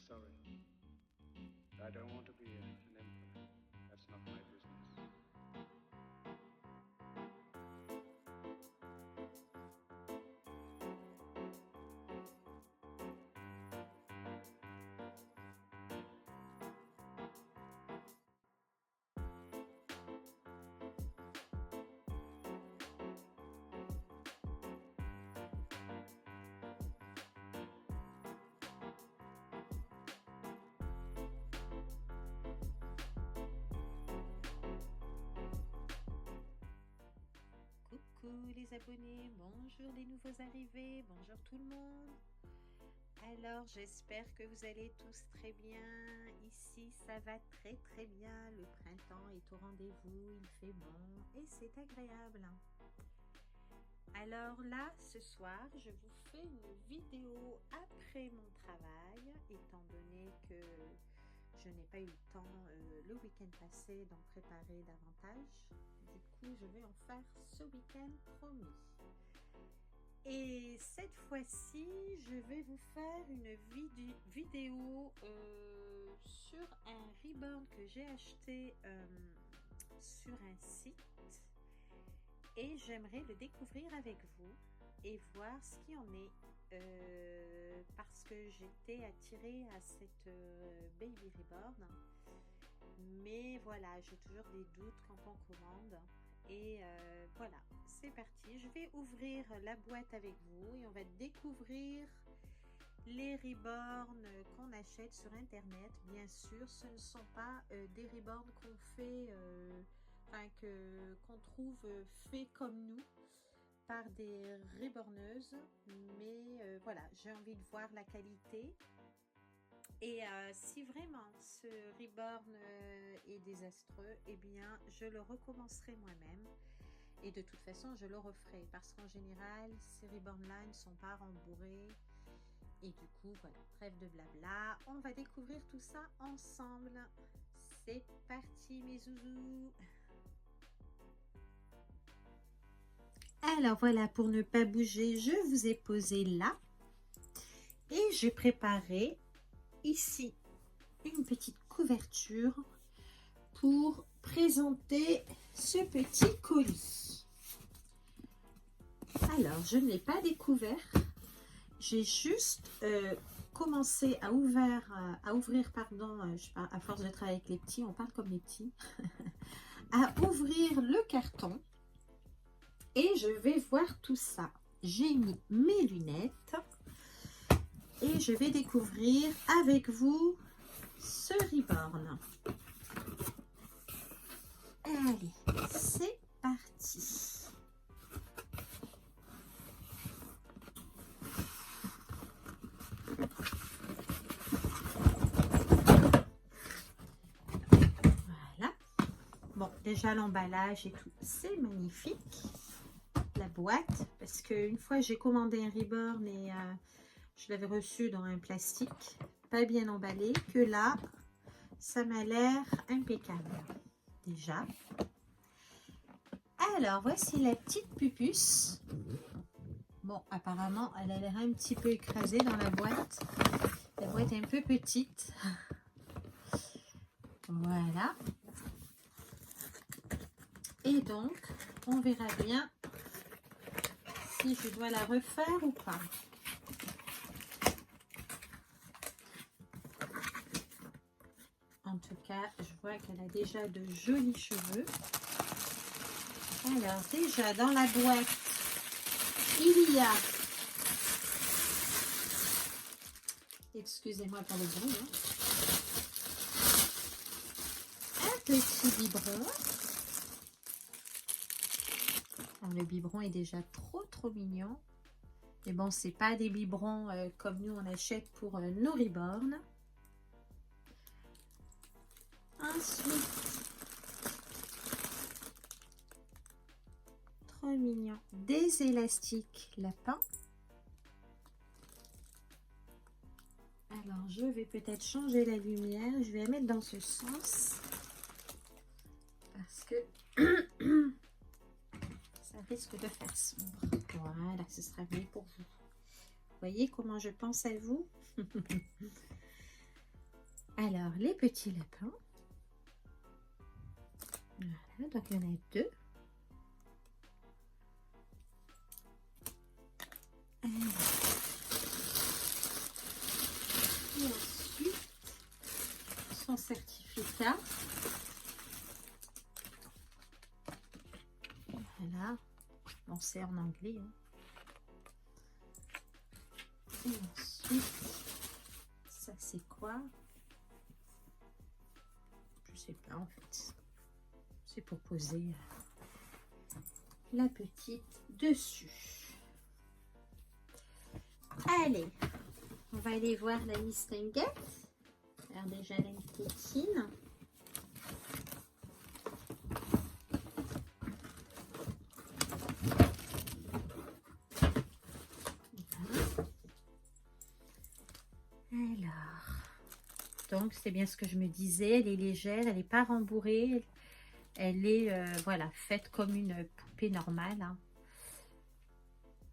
sorry. I don't want to be an emperor. That's not my business. Coucou les abonnés, bonjour les nouveaux arrivés, bonjour tout le monde. Alors j'espère que vous allez tous très bien. Ici ça va très bien, le printemps est au rendez-vous, il fait bon et c'est agréable. Alors là ce soir je vous fais une vidéo après mon travail, étant donné que je n'ai pas eu le temps le week-end passé d'en préparer davantage. Du coup, je vais en faire ce week-end, promis. Et cette fois-ci, je vais vous faire une vidéo sur un ribbon que j'ai acheté sur un site. Et j'aimerais le découvrir avec vous et voir ce qu'il en est. Parce que j'étais attirée à cette baby reborn, mais voilà, j'ai toujours des doutes quand on commande. Et voilà, c'est parti, je vais ouvrir la boîte avec vous et on va découvrir les reborns qu'on achète sur internet. Bien sûr, ce ne sont pas des reborns qu'on fait qu'on trouve fait comme nous par des reborneuses, mais voilà, j'ai envie de voir la qualité. Et si vraiment ce reborn est désastreux, eh bien je le recommencerai moi-même. Et de toute façon, je le referai parce qu'en général, ces reborns-là ne sont pas rembourrés. Et du coup, voilà, trêve de blabla. On va découvrir tout ça ensemble. C'est parti mes zouzous. Alors voilà, pour ne pas bouger, je vous ai posé là. Et j'ai préparé ici une petite couverture pour présenter ce petit colis. Alors, je ne l'ai pas découvert. J'ai juste commencé à ouvrir, à force de travailler avec les petits, on parle comme les petits, à ouvrir le carton et je vais voir tout ça. J'ai mis mes lunettes et je vais découvrir avec vous ce reborn. Allez, c'est parti. Voilà. Bon, déjà l'emballage et tout, c'est magnifique. La boîte, parce qu'une fois j'ai commandé un reborn et je l'avais reçu dans un plastique pas bien emballé, que là, ça m'a l'air impeccable. Déjà. Alors, voici la petite pupusse. Bon, apparemment, elle a l'air un petit peu écrasée dans la boîte. La boîte est un peu petite. Voilà. Et donc, on verra bien si je dois la refaire ou pas. En tout cas, je vois qu'elle a déjà de jolis cheveux. Alors, déjà, dans la boîte, il y a... Excusez-moi pour le bruit. Un petit biberon. Alors, le biberon est déjà trop mignon. Mais bon, c'est pas des biberons comme nous on achète pour nos reborn. Ensuite, trop mignon, des élastiques lapin. Alors, je vais peut-être changer la lumière. Je vais la mettre dans ce sens. Parce que ça risque de faire sombre. Voilà, ce sera mieux pour vous. Vous voyez comment je pense à vous? Alors, les petits lapins. Voilà, donc il y en a 2. Et ensuite, son certificat. Voilà. Bon, c'est en anglais. Hein. Et ensuite, ça c'est quoi? Je sais pas en fait. C'est pour poser la petite dessus. Allez, on va aller voir la mistinguette. Faire déjà la tétine. Alors, donc c'est bien ce que je me disais, elle est légère, elle n'est pas rembourrée, elle est voilà, faite comme une poupée normale. Hein.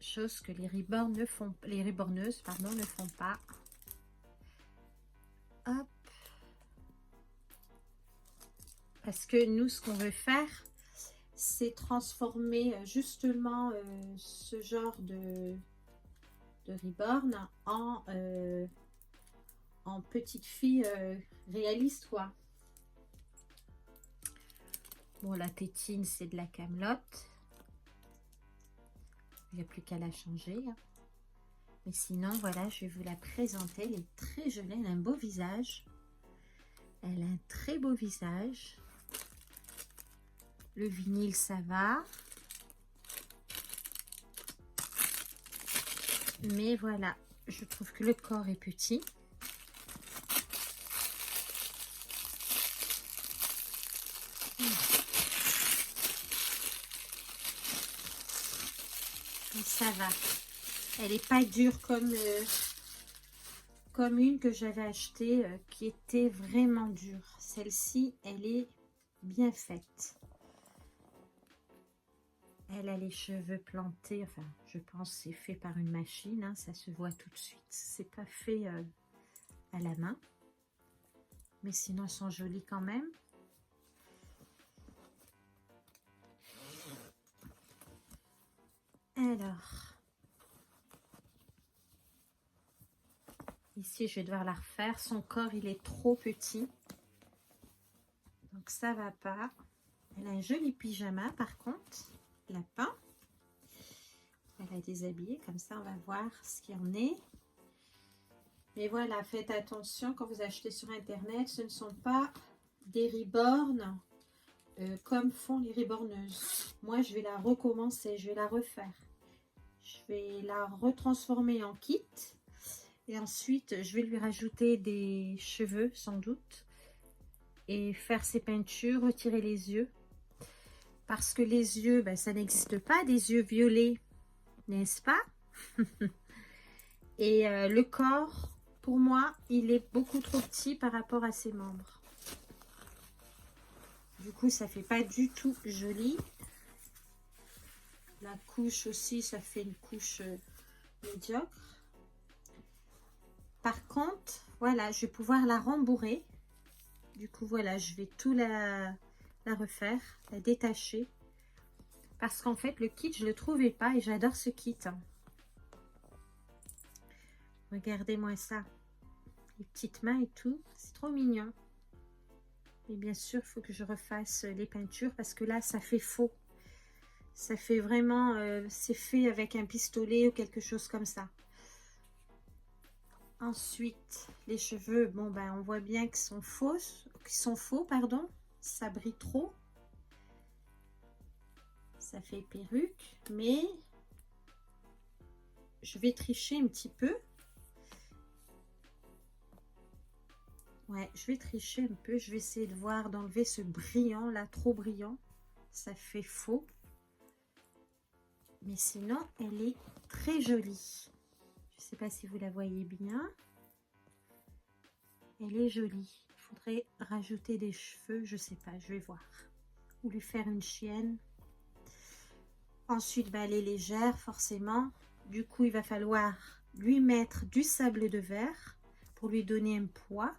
Chose que les reborn ne font, les reborneuses pardon, ne font pas. Hop. Parce que nous, ce qu'on veut faire, c'est transformer justement ce genre de reborn en petite fille réaliste, quoi. Bon, la tétine, c'est de la camelote. Il n'y a plus qu'à la changer. Hein. Mais sinon, voilà, je vais vous la présenter. Elle est très jolie, elle a un beau visage. Elle a un très beau visage. Le vinyle, ça va. Mais voilà, je trouve que le corps est petit. Et ça va. Elle n'est pas dure comme une que j'avais achetée qui était vraiment dure. Celle-ci, elle est bien faite. Elle a les cheveux plantés, enfin, je pense que c'est fait par une machine, hein, ça se voit tout de suite. C'est pas fait à la main. Mais sinon, elles sont jolies quand même. Alors, ici, je vais devoir la refaire. Son corps, il est trop petit. Donc, ça va pas. Elle a un joli pyjama, par contre. Lapin. Elle a déshabillé, comme ça, on va voir ce qu'il y en est. Mais voilà, faites attention quand vous achetez sur Internet. Ce ne sont pas des reborn comme font les reborneuses. Moi, je vais la recommencer, je vais la refaire. Je vais la retransformer en kit. Et ensuite, je vais lui rajouter des cheveux, sans doute. Et faire ses peintures, retirer les yeux. Parce que les yeux, ben, ça n'existe pas, des yeux violets, n'est-ce pas? Et le corps, pour moi, il est beaucoup trop petit par rapport à ses membres. Du coup, ça fait pas du tout joli. La couche aussi, ça fait une couche médiocre. Par contre, voilà, je vais pouvoir la rembourrer. Du coup, voilà, je vais tout la refaire, la détacher. Parce qu'en fait, le kit, je ne le trouvais pas et j'adore ce kit. Regardez-moi ça. Les petites mains et tout, c'est trop mignon. Et bien sûr, il faut que je refasse les peintures parce que là, ça fait faux. Ça fait vraiment, c'est fait avec un pistolet ou quelque chose comme ça. Ensuite, les cheveux, bon ben, on voit bien qu'ils sont faux, pardon. Ça brille trop. Ça fait perruque, mais je vais tricher un petit peu. Ouais, je vais tricher un peu. Je vais essayer de voir, d'enlever ce brillant là, trop brillant. Ça fait faux. Mais sinon, elle est très jolie. Je ne sais pas si vous la voyez bien. Elle est jolie. Il faudrait rajouter des cheveux, je ne sais pas, je vais voir. Ou lui faire une chienne. Ensuite, bah, elle est légère, forcément. Du coup, il va falloir lui mettre du sable de verre pour lui donner un poids.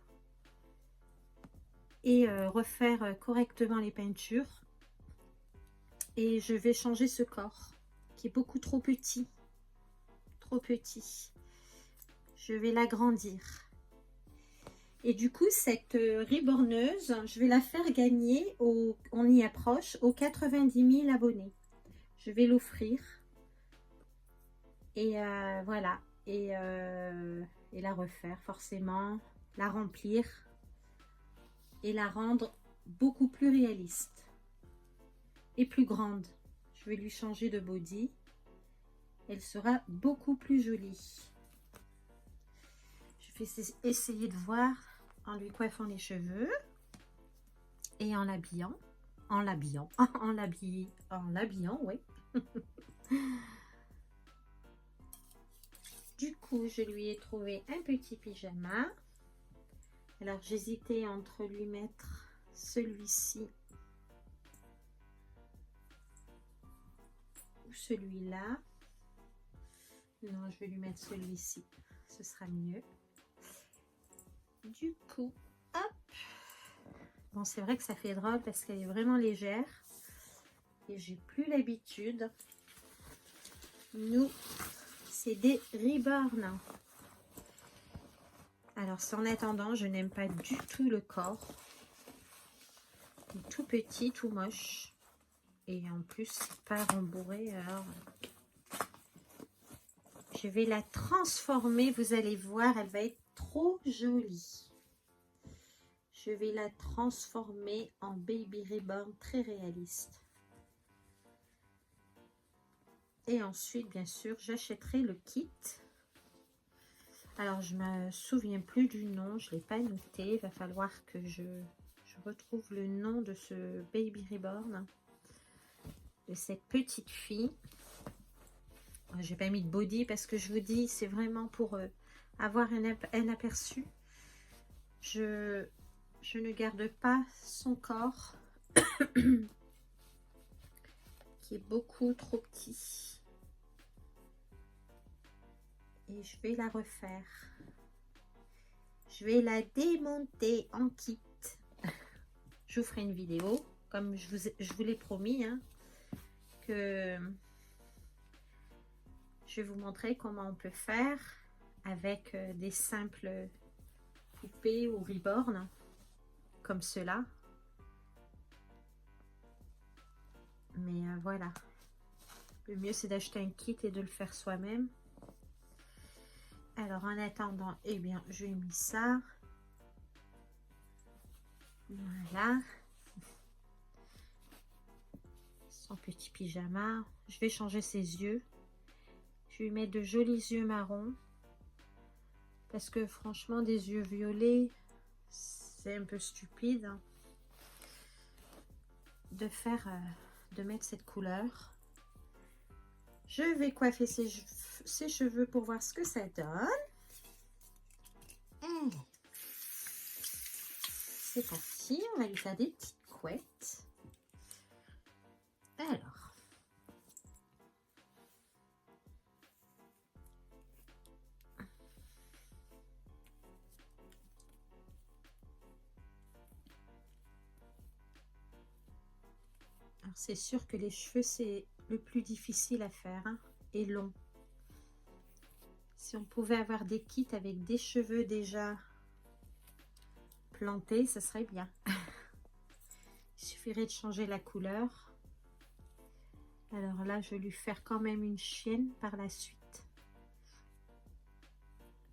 et refaire correctement les peintures. Et je vais changer ce corps qui est beaucoup trop petit. Trop petit. Je vais l'agrandir. Et du coup, cette riborneuse, je vais la faire gagner, on y approche, aux 90 000 abonnés. Je vais l'offrir. Et voilà. Et la refaire forcément. La remplir. Et la rendre beaucoup plus réaliste. Et plus grande. Je vais lui changer de body. Elle sera beaucoup plus jolie. Je vais essayer de voir en lui coiffant les cheveux et en l'habillant. En l'habillant, oui. Du coup, je lui ai trouvé un petit pyjama. Alors, j'hésitais entre lui mettre celui-ci ou celui-là. Non, je vais lui mettre celui-ci. Ce sera mieux. Du coup, hop. Bon, c'est vrai que ça fait drôle parce qu'elle est vraiment légère. Et j'ai plus l'habitude. Nous, c'est des Reborn. Alors, en attendant, je n'aime pas du tout le corps. Il est tout petit, tout moche. Et en plus, c'est pas rembourré. Alors, je vais la transformer. Vous allez voir, elle va être trop jolie. Je vais la transformer en Baby Reborn très réaliste. Et ensuite, bien sûr, j'achèterai le kit. Alors, je me souviens plus du nom, je ne l'ai pas noté. Il va falloir que je retrouve le nom de ce Baby Reborn, de cette petite fille. J'ai pas mis de body parce que je vous dis, c'est vraiment pour avoir un aperçu. Je ne garde pas son corps qui est beaucoup trop petit. Et je vais la refaire. Je vais la démonter en kit. Je vous ferai une vidéo, comme je vous l'ai promis, hein, que je vais vous montrer comment on peut faire avec des simples poupées ou Reborn, comme cela. Mais voilà. Le mieux, c'est d'acheter un kit et de le faire soi-même. Alors, en attendant, eh bien, je ai mis ça. Voilà. Son petit pyjama. Je vais changer ses yeux. Je vais lui mettre de jolis yeux marrons. Parce que franchement, des yeux violets, c'est un peu stupide, hein, de mettre cette couleur. Je vais coiffer ses cheveux pour voir ce que ça donne. C'est parti, on va lui faire des petites couettes. Alors. Alors c'est sûr que les cheveux, c'est le plus difficile à faire, hein, et long. Si on pouvait avoir des kits avec des cheveux déjà plantés, ce serait bien. Il suffirait de changer la couleur. Alors là, je vais lui faire quand même une chienne par la suite.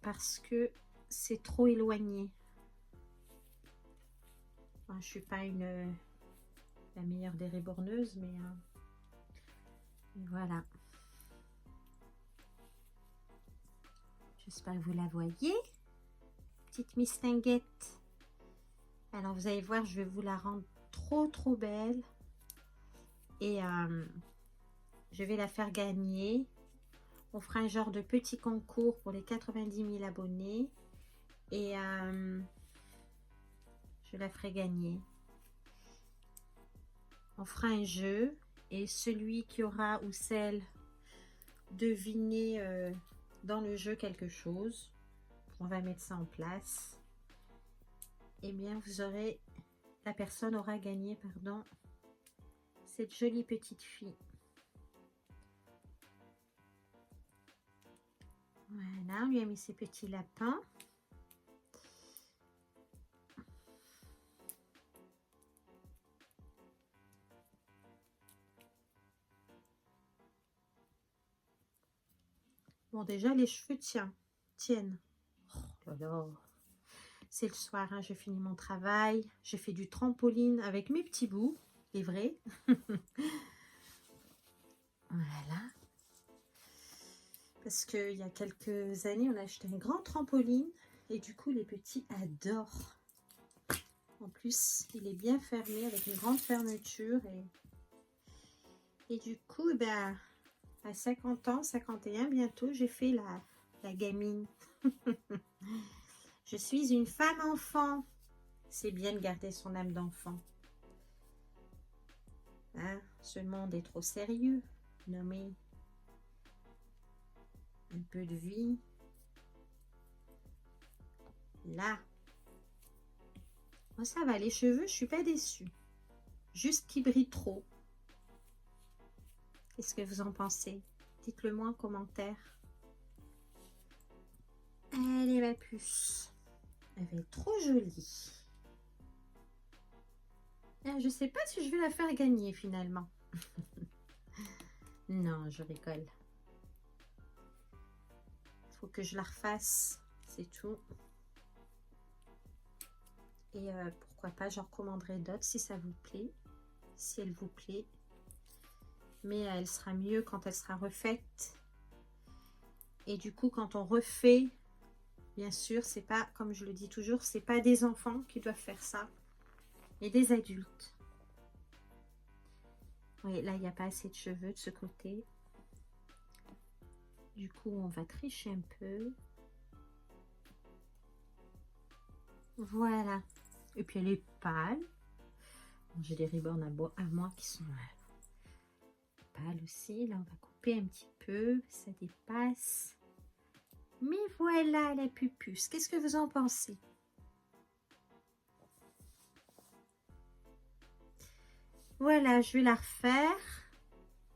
Parce que c'est trop éloigné. Enfin, je ne suis pas la meilleure des réborneuses, mais voilà. J'espère que vous la voyez. Petite mistinguette. Alors, vous allez voir, je vais vous la rendre trop belle. Et je vais la faire gagner. On fera un genre de petit concours pour les 90 000 abonnés. Et je la ferai gagner. On fera un jeu. Et celui qui aura ou celle deviné dans le jeu quelque chose, on va mettre ça en place. Eh bien, vous aurez la personne aura gagné, pardon, cette jolie petite fille. Voilà, on lui a mis ses petits lapins. Bon, déjà, les cheveux tiennent. Oh là là. C'est le soir, hein, j'ai fini mon travail. J'ai fait du trampoline avec mes petits bouts, les vrais. Voilà. Parce qu'il y a quelques années, on a acheté un grand trampoline. Et du coup, les petits adorent. En plus, il est bien fermé avec une grande fermeture. Et du coup, ben, à 50 ans, 51 bientôt, j'ai fait la gamine. Je suis une femme enfant. C'est bien de garder son âme d'enfant. Hein? Ce monde est trop sérieux. Nommer un peu de vie. Là. Moi, ça va, les cheveux, je suis pas déçue. Juste qu'ils brillent trop. Qu'est-ce que vous en pensez? Dites-le moi en commentaire. Elle est ma puce. Elle va être trop jolie. Je sais pas si je vais la faire gagner finalement. Non, je rigole. Faut que je la refasse, c'est tout. Et pourquoi pas, j'en recommanderai d'autres si ça vous plaît. Si elle vous plaît. Mais elle sera mieux quand elle sera refaite. Et du coup, quand on refait, bien sûr, c'est pas, comme je le dis toujours, c'est pas des enfants qui doivent faire ça, mais des adultes. Oui, là, il n'y a pas assez de cheveux de ce côté. Du coup, on va tricher un peu. Voilà. Et puis, elle est pâle. J'ai des ribornes à moi qui sont pâles aussi. Là, on va couper un petit peu. Ça dépasse. Mais voilà la pupuce. Qu'est-ce que vous en pensez? Voilà, je vais la refaire.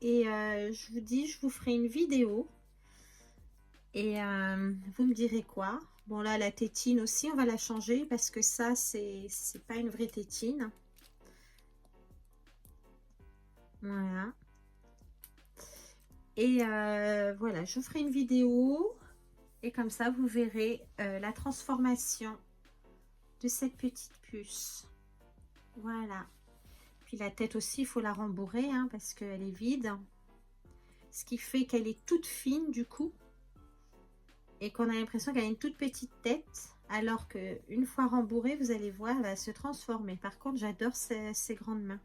Et je vous dis, je vous ferai une vidéo. Et vous me direz quoi? Bon, là, la tétine aussi, on va la changer parce que ça, c'est pas une vraie tétine. Voilà. Et voilà, je vous ferai une vidéo. Et comme ça, vous verrez la transformation de cette petite puce. Voilà. Puis la tête aussi, il faut la rembourrer hein, parce qu'elle est vide. Ce qui fait qu'elle est toute fine du coup. Et qu'on a l'impression qu'elle a une toute petite tête. Alors qu'une fois rembourrée, vous allez voir, elle va se transformer. Par contre, j'adore ces grandes mains.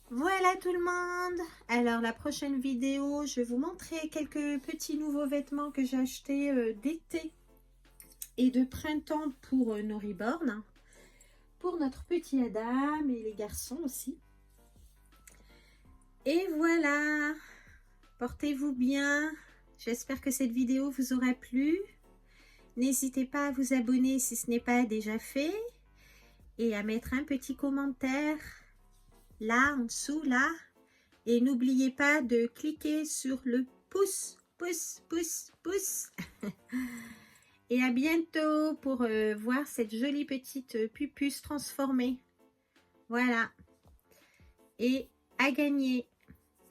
Voilà tout le monde. Alors la prochaine vidéo, je vais vous montrer quelques petits nouveaux vêtements que j'ai achetés d'été et de printemps pour nos reborn. Pour notre petit Adam et les garçons aussi. Et voilà. Portez-vous bien. J'espère que cette vidéo vous aura plu. N'hésitez pas à vous abonner si ce n'est pas déjà fait. Et à mettre un petit commentaire là en dessous là. Et n'oubliez pas de cliquer sur le pouce, pouce, pouce, pouce. Et à bientôt pour voir cette jolie petite pupuce transformée. Voilà. Et à gagner.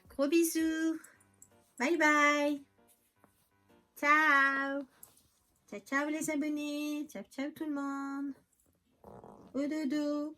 Gros bisous. Bye bye. Ciao. Ciao, ciao les abonnés. Ciao, ciao tout le monde. Au dodo.